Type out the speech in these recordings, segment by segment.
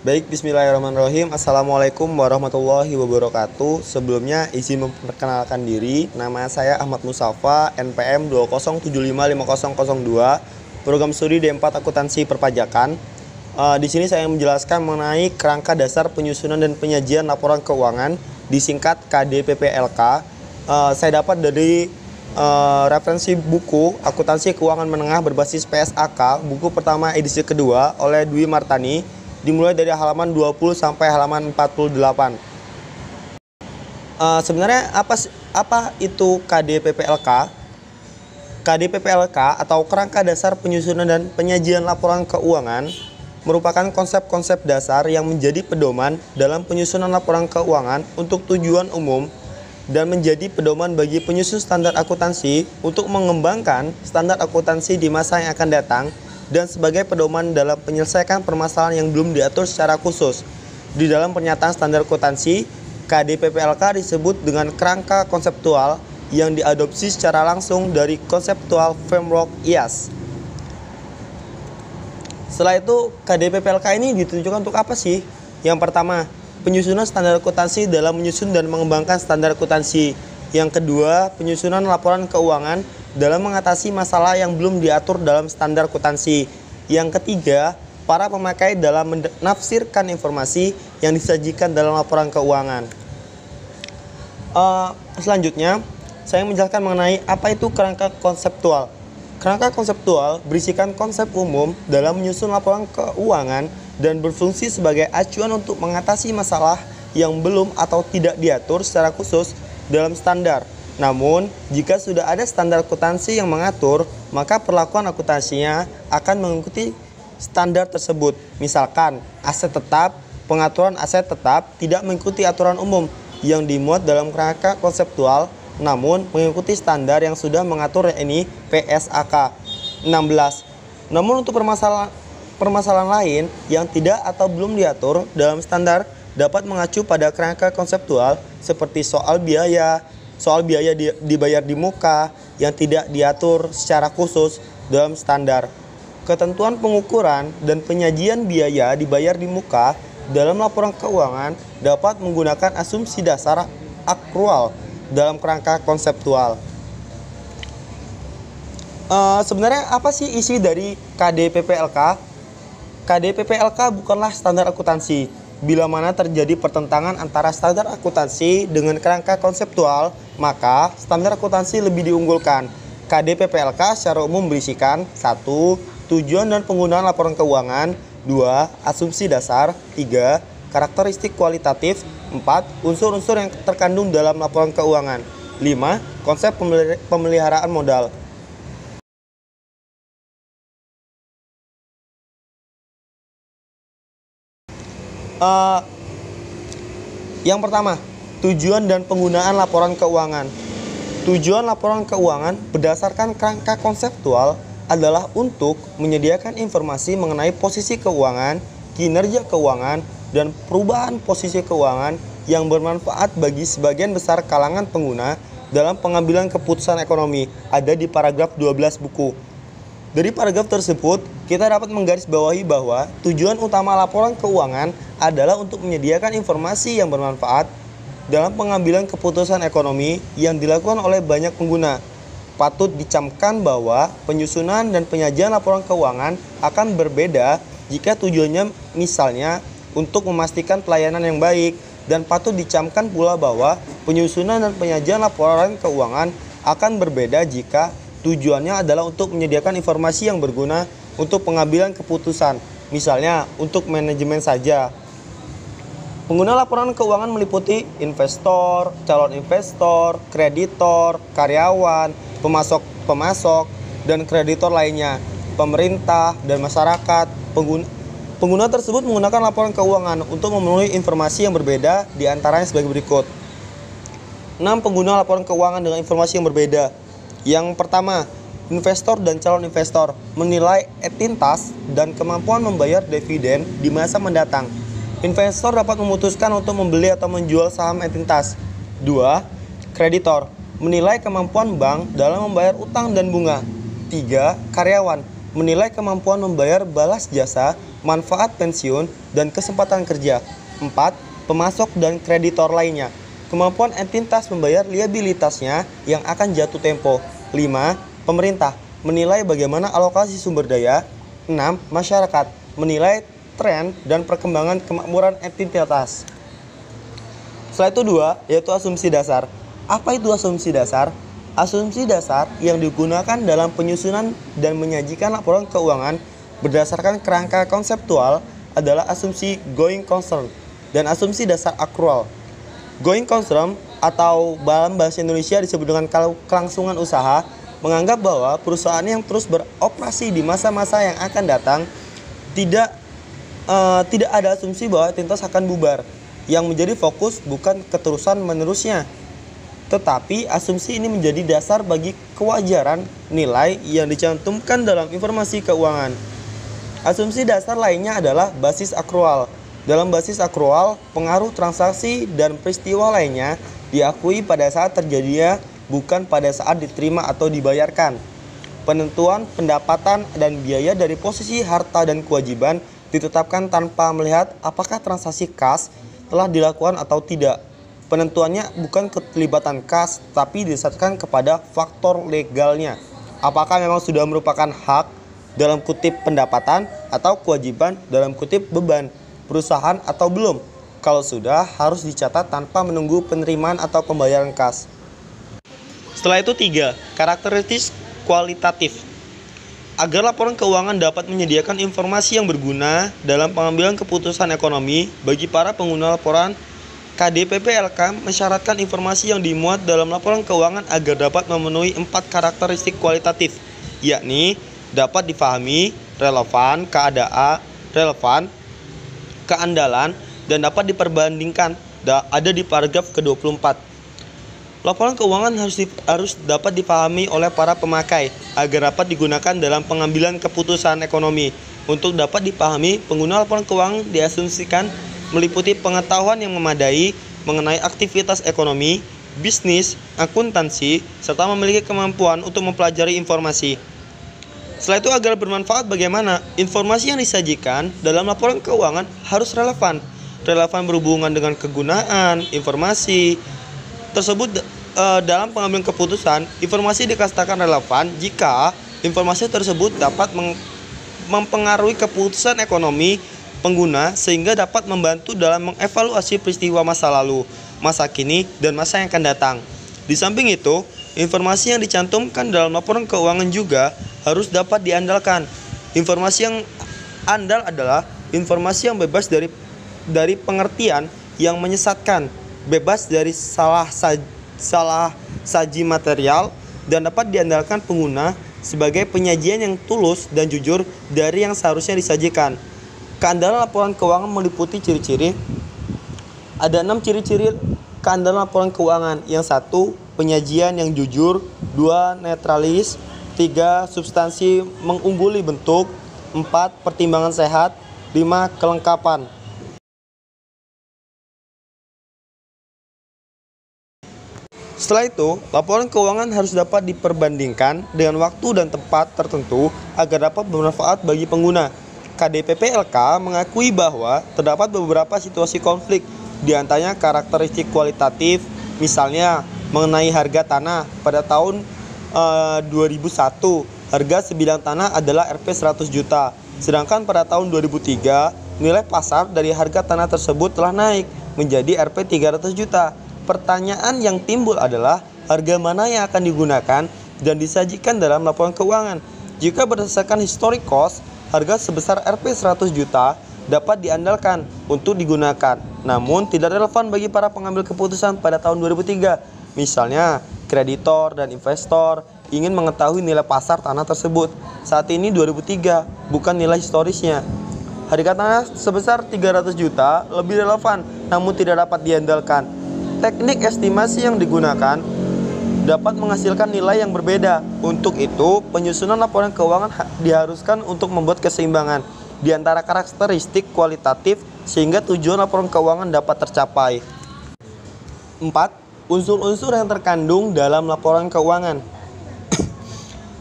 Baik, bismillahirrahmanirrahim. Assalamualaikum warahmatullahi wabarakatuh. Sebelumnya izin memperkenalkan diri. Nama saya Ahmad Musafa, NPM 207550002, program studi D4 Akuntansi Perpajakan. Di sini saya menjelaskan mengenai kerangka dasar penyusunan dan penyajian laporan keuangan, disingkat KDPPLK. Saya dapat dari referensi buku Akuntansi Keuangan Menengah berbasis PSAK, buku pertama edisi kedua oleh Dwi Martani, dimulai dari halaman 20 sampai halaman 48. Sebenarnya apa itu KDPPLK? KDPPLK atau Kerangka Dasar Penyusunan dan Penyajian Laporan Keuangan merupakan konsep-konsep dasar yang menjadi pedoman dalam penyusunan laporan keuangan untuk tujuan umum dan menjadi pedoman bagi penyusun standar akuntansi untuk mengembangkan standar akuntansi di masa yang akan datang, dan sebagai pedoman dalam penyelesaian permasalahan yang belum diatur secara khusus. Di dalam pernyataan standar akuntansi, KDPPLK disebut dengan kerangka konseptual yang diadopsi secara langsung dari Conceptual Framework IAS. Setelah itu, KDPPLK ini ditujukan untuk apa sih? Yang pertama, penyusunan standar akuntansi dalam menyusun dan mengembangkan standar akuntansi. Yang kedua, penyusunan laporan keuangan dalam mengatasi masalah yang belum diatur dalam standar akuntansi. Yang ketiga, para pemakai dalam menafsirkan informasi yang disajikan dalam laporan keuangan. Selanjutnya, saya menjelaskan mengenai apa itu kerangka konseptual. Kerangka konseptual berisikan konsep umum dalam menyusun laporan keuangan dan berfungsi sebagai acuan untuk mengatasi masalah yang belum atau tidak diatur secara khusus dalam standar. Namun, jika sudah ada standar akuntansi yang mengatur, maka perlakuan akuntansinya akan mengikuti standar tersebut. Misalkan, aset tetap, pengaturan aset tetap tidak mengikuti aturan umum yang dimuat dalam kerangka konseptual, namun mengikuti standar yang sudah mengatur, ini PSAK 16. Namun untuk permasalahan lain yang tidak atau belum diatur dalam standar dapat mengacu pada kerangka konseptual seperti soal biaya dibayar di muka yang tidak diatur secara khusus dalam standar. Ketentuan pengukuran dan penyajian biaya dibayar di muka dalam laporan keuangan dapat menggunakan asumsi dasar akrual dalam kerangka konseptual. Sebenarnya apa sih isi dari KDPPLK? KDPPLK bukanlah standar akuntansi. Bila mana terjadi pertentangan antara standar akuntansi dengan kerangka konseptual, maka standar akuntansi lebih diunggulkan. KDPPLK secara umum berisikan 1. Tujuan dan penggunaan laporan keuangan, 2. Asumsi dasar, 3. Karakteristik kualitatif, 4. Unsur-unsur yang terkandung dalam laporan keuangan, 5. Konsep pemeliharaan modal. Yang pertama, tujuan dan penggunaan laporan keuangan. Tujuan laporan keuangan berdasarkan kerangka konseptual adalah untuk menyediakan informasi mengenai posisi keuangan, kinerja keuangan, dan perubahan posisi keuangan yang bermanfaat bagi sebagian besar kalangan pengguna dalam pengambilan keputusan ekonomi, ada di paragraf 12 buku. Dari paragraf tersebut, kita dapat menggarisbawahi bahwa tujuan utama laporan keuangan adalah untuk menyediakan informasi yang bermanfaat dalam pengambilan keputusan ekonomi yang dilakukan oleh banyak pengguna. Patut dicamkan bahwa penyusunan dan penyajian laporan keuangan akan berbeda jika tujuannya misalnya untuk memastikan pelayanan yang baik, dan patut dicamkan pula bahwa penyusunan dan penyajian laporan keuangan akan berbeda jika tujuannya adalah untuk menyediakan informasi yang berguna untuk pengambilan keputusan, misalnya untuk manajemen saja. Pengguna laporan keuangan meliputi investor, calon investor, kreditor, karyawan, pemasok, dan kreditor lainnya, pemerintah, dan masyarakat. Pengguna tersebut menggunakan laporan keuangan untuk memenuhi informasi yang berbeda, diantaranya sebagai berikut. 6. Pengguna laporan keuangan dengan informasi yang berbeda. Yang pertama, investor dan calon investor menilai entitas dan kemampuan membayar dividen di masa mendatang. Investor dapat memutuskan untuk membeli atau menjual saham entitas. 2. Kreditor menilai kemampuan bank dalam membayar utang dan bunga. 3. Karyawan menilai kemampuan membayar balas jasa, manfaat pensiun, dan kesempatan kerja. 4. Pemasok dan kreditor lainnya. Kemampuan entitas membayar liabilitasnya yang akan jatuh tempo. 5. Pemerintah menilai bagaimana alokasi sumber daya. 6. Masyarakat menilai tren dan perkembangan kemakmuran entitas. Setelah itu 2, yaitu asumsi dasar. Apa itu asumsi dasar? Asumsi dasar yang digunakan dalam penyusunan dan menyajikan laporan keuangan berdasarkan kerangka konseptual adalah asumsi going concern dan asumsi dasar akrual. Going concern atau dalam bahasa Indonesia disebut dengan kelangsungan usaha menganggap bahwa perusahaan yang terus beroperasi di masa-masa yang akan datang tidak ada asumsi bahwa entitas akan bubar. Yang menjadi fokus bukan keterusan menerusnya, tetapi asumsi ini menjadi dasar bagi kewajaran nilai yang dicantumkan dalam informasi keuangan. Asumsi dasar lainnya adalah basis akrual. Dalam basis akrual, pengaruh transaksi dan peristiwa lainnya diakui pada saat terjadinya, bukan pada saat diterima atau dibayarkan. Penentuan pendapatan dan biaya dari posisi harta dan kewajiban ditetapkan tanpa melihat apakah transaksi kas telah dilakukan atau tidak. Penentuannya bukan keterlibatan kas, tapi didasarkan kepada faktor legalnya. Apakah memang sudah merupakan hak dalam kutip pendapatan atau kewajiban dalam kutip beban perusahaan atau belum. Kalau sudah, harus dicatat tanpa menunggu penerimaan atau pembayaran kas. Setelah itu 3, karakteristik kualitatif. Agar laporan keuangan dapat menyediakan informasi yang berguna dalam pengambilan keputusan ekonomi bagi para pengguna laporan, KDPP-LK mensyaratkan informasi yang dimuat dalam laporan keuangan agar dapat memenuhi 4 karakteristik kualitatif, yakni dapat difahami, relevan, keandalan, dan dapat diperbandingkan, ada di paragraf ke-24. Laporan keuangan harus dapat dipahami oleh para pemakai agar dapat digunakan dalam pengambilan keputusan ekonomi. Untuk dapat dipahami, pengguna laporan keuangan diasumsikan meliputi pengetahuan yang memadai mengenai aktivitas ekonomi, bisnis, akuntansi, serta memiliki kemampuan untuk mempelajari informasi. Setelah itu, agar bermanfaat bagaimana? Informasi yang disajikan dalam laporan keuangan harus relevan. Relevan berhubungan dengan kegunaan informasi tersebut dalam pengambilan keputusan. Informasi dikatakan relevan jika informasi tersebut dapat mempengaruhi keputusan ekonomi pengguna sehingga dapat membantu dalam mengevaluasi peristiwa masa lalu, masa kini, dan masa yang akan datang. Di samping itu, informasi yang dicantumkan dalam laporan keuangan juga harus dapat diandalkan. Informasi yang andal adalah informasi yang bebas dari pengertian yang menyesatkan, bebas dari salah saji material, dan dapat diandalkan pengguna sebagai penyajian yang tulus dan jujur dari yang seharusnya disajikan. Keandalan laporan keuangan meliputi ciri-ciri. Ada 6 ciri-ciri keandalan laporan keuangan. Yang 1, penyajian yang jujur. 2, netralis. 3, substansi mengungguli bentuk. 4, pertimbangan sehat. 5, kelengkapan. Setelah itu, laporan keuangan harus dapat diperbandingkan dengan waktu dan tempat tertentu agar dapat bermanfaat bagi pengguna. KDPP-LK mengakui bahwa terdapat beberapa situasi konflik, diantaranya karakteristik kualitatif, misalnya mengenai harga tanah. Pada tahun 2001, harga sebidang tanah adalah Rp 100 juta, sedangkan pada tahun 2003, nilai pasar dari harga tanah tersebut telah naik menjadi Rp 300 juta. Pertanyaan yang timbul adalah harga mana yang akan digunakan dan disajikan dalam laporan keuangan. Jika berdasarkan historic cost, harga sebesar Rp 100 juta dapat diandalkan untuk digunakan, namun tidak relevan bagi para pengambil keputusan pada tahun 2003. Misalnya, kreditor dan investor ingin mengetahui nilai pasar tanah tersebut saat ini 2003, bukan nilai historisnya. Harga tanah sebesar 300 juta lebih relevan, namun tidak dapat diandalkan. Teknik estimasi yang digunakan dapat menghasilkan nilai yang berbeda. Untuk itu, penyusunan laporan keuangan diharuskan untuk membuat keseimbangan di antara karakteristik kualitatif sehingga tujuan laporan keuangan dapat tercapai. 4. Unsur-unsur yang terkandung dalam laporan keuangan.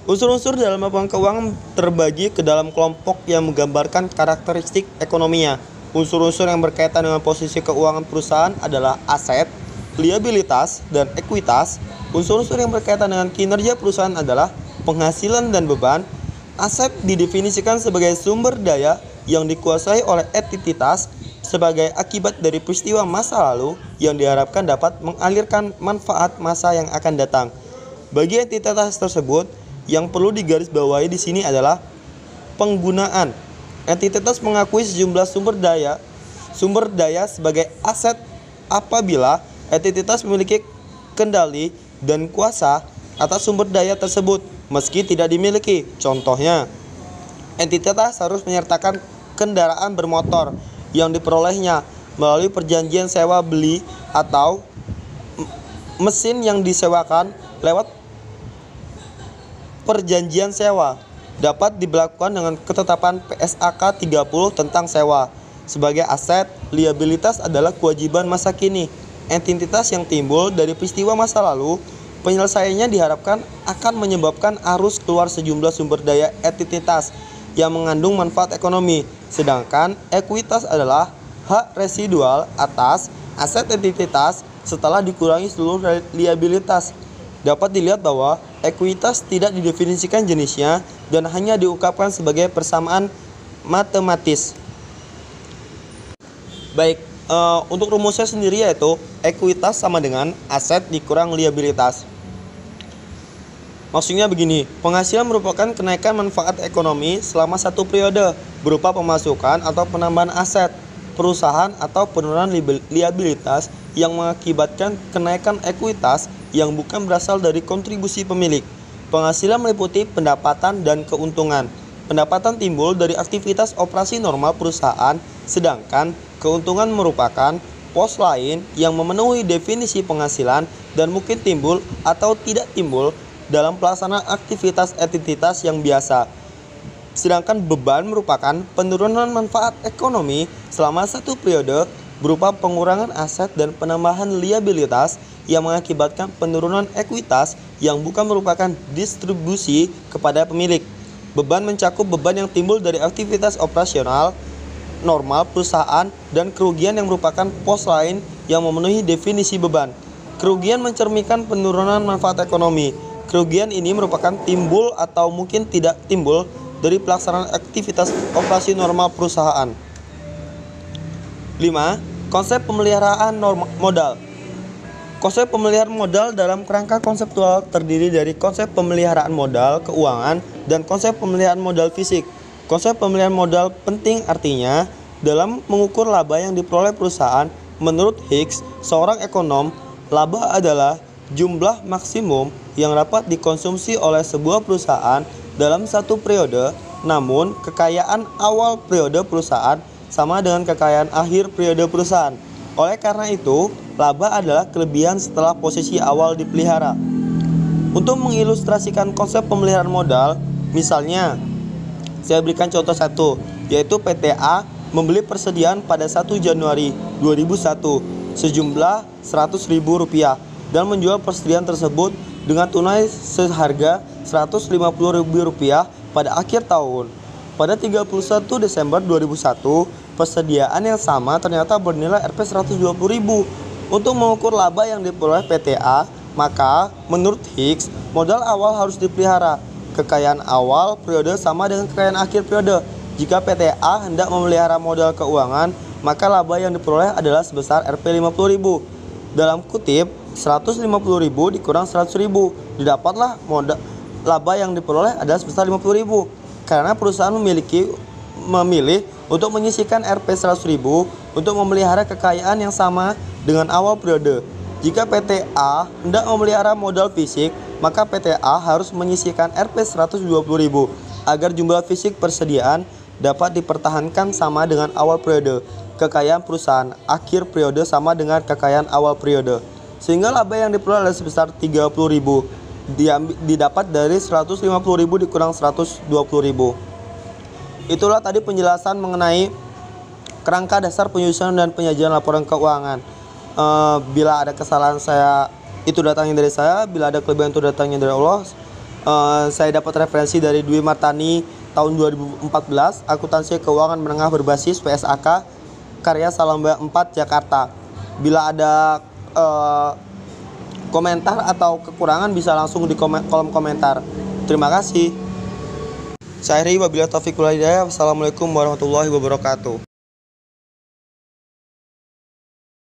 Unsur-unsur dalam laporan keuangan terbagi ke dalam kelompok yang menggambarkan karakteristik ekonominya. Unsur-unsur yang berkaitan dengan posisi keuangan perusahaan adalah aset, liabilitas, dan ekuitas. Unsur-unsur yang berkaitan dengan kinerja perusahaan adalah penghasilan dan beban. Aset didefinisikan sebagai sumber daya yang dikuasai oleh entitas sebagai akibat dari peristiwa masa lalu yang diharapkan dapat mengalirkan manfaat masa yang akan datang. Bagi entitas tersebut, yang perlu digarisbawahi di sini adalah penggunaan. Entitas mengakui sejumlah sumber daya sebagai aset apabila entitas memiliki kendali dan kuasa atas sumber daya tersebut meski tidak dimiliki. Contohnya, entitas harus menyertakan kendaraan bermotor yang diperolehnya melalui perjanjian sewa beli atau mesin yang disewakan lewat perjanjian sewa dapat diberlakukan dengan ketetapan PSAK 30 tentang sewa. Sebagai aset, liabilitas adalah kewajiban masa kini. Entitas yang timbul dari peristiwa masa lalu, penyelesaiannya diharapkan akan menyebabkan arus keluar sejumlah sumber daya entitas yang mengandung manfaat ekonomi. Sedangkan ekuitas adalah hak residual atas aset entitas setelah dikurangi seluruh liabilitas. Dapat dilihat bahwa ekuitas tidak didefinisikan jenisnya dan hanya diungkapkan sebagai persamaan matematis. Baik, untuk rumusnya sendiri yaitu ekuitas sama dengan aset dikurang liabilitas. Maksudnya begini, penghasilan merupakan kenaikan manfaat ekonomi selama satu periode berupa pemasukan atau penambahan aset perusahaan atau penurunan liabilitas yang mengakibatkan kenaikan ekuitas yang bukan berasal dari kontribusi pemilik. Penghasilan meliputi pendapatan dan keuntungan. Pendapatan timbul dari aktivitas operasi normal perusahaan, sedangkan keuntungan merupakan pos lain yang memenuhi definisi penghasilan dan mungkin timbul atau tidak timbul dalam pelaksanaan aktivitas entitas yang biasa. Sedangkan beban merupakan penurunan manfaat ekonomi selama satu periode berupa pengurangan aset dan penambahan liabilitas yang mengakibatkan penurunan ekuitas yang bukan merupakan distribusi kepada pemilik. Beban mencakup beban yang timbul dari aktivitas operasional normal perusahaan dan kerugian yang merupakan pos lain yang memenuhi definisi beban. Kerugian mencerminkan penurunan manfaat ekonomi. Kerugian ini merupakan timbul atau mungkin tidak timbul dari pelaksanaan aktivitas operasi normal perusahaan. 5. Konsep pemeliharaan modal. Konsep pemeliharaan modal dalam kerangka konseptual terdiri dari konsep pemeliharaan modal keuangan dan konsep pemeliharaan modal fisik. Konsep pemeliharaan modal penting artinya dalam mengukur laba yang diperoleh perusahaan. Menurut Hicks, seorang ekonom, laba adalah jumlah maksimum yang dapat dikonsumsi oleh sebuah perusahaan dalam satu periode, namun kekayaan awal periode perusahaan sama dengan kekayaan akhir periode perusahaan. Oleh karena itu, laba adalah kelebihan setelah posisi awal dipelihara. Untuk mengilustrasikan konsep pemeliharaan modal, misalnya, saya berikan contoh satu, yaitu PTA membeli persediaan pada 1 Januari 2001 sejumlah Rp100.000 dan menjual persediaan tersebut dengan tunai seharga Rp150.000 pada akhir tahun. Pada 31 Desember 2001, persediaan yang sama ternyata bernilai Rp120.000. Untuk mengukur laba yang diperoleh PTA, maka menurut Hicks, modal awal harus dipelihara. Kekayaan awal periode sama dengan kekayaan akhir periode. Jika PTA hendak memelihara modal keuangan, maka laba yang diperoleh adalah sebesar Rp50.000. Dalam kutip, 150.000 dikurang 100.000, didapatlah modal laba yang diperoleh adalah sebesar 50.000. Karena perusahaan memilih untuk menyisihkan Rp100.000 untuk memelihara kekayaan yang sama dengan awal periode. Jika PTA hendak memelihara modal fisik, maka PTA harus menyisihkan Rp120.000 agar jumlah fisik persediaan dapat dipertahankan sama dengan awal periode. Kekayaan perusahaan akhir periode sama dengan kekayaan awal periode. Sehingga laba yang diperoleh adalah sebesar 30.000 didapat dari 150.000 dikurang 120.000. Itulah tadi penjelasan mengenai kerangka dasar penyusunan dan penyajian laporan keuangan. Bila ada kesalahan saya, itu datangnya dari saya. Bila ada kelebihan, itu datangnya dari Allah. Saya dapat referensi dari Dwi Martani tahun 2014, Akuntansi Keuangan Menengah Berbasis PSAK, karya Salamba 4 Jakarta. Bila ada komentar atau kekurangan bisa langsung di kolom komentar. Terima kasih. Saya Ri, wabillahi taufiq wal hidayah. Wassalamualaikum warahmatullahi wabarakatuh.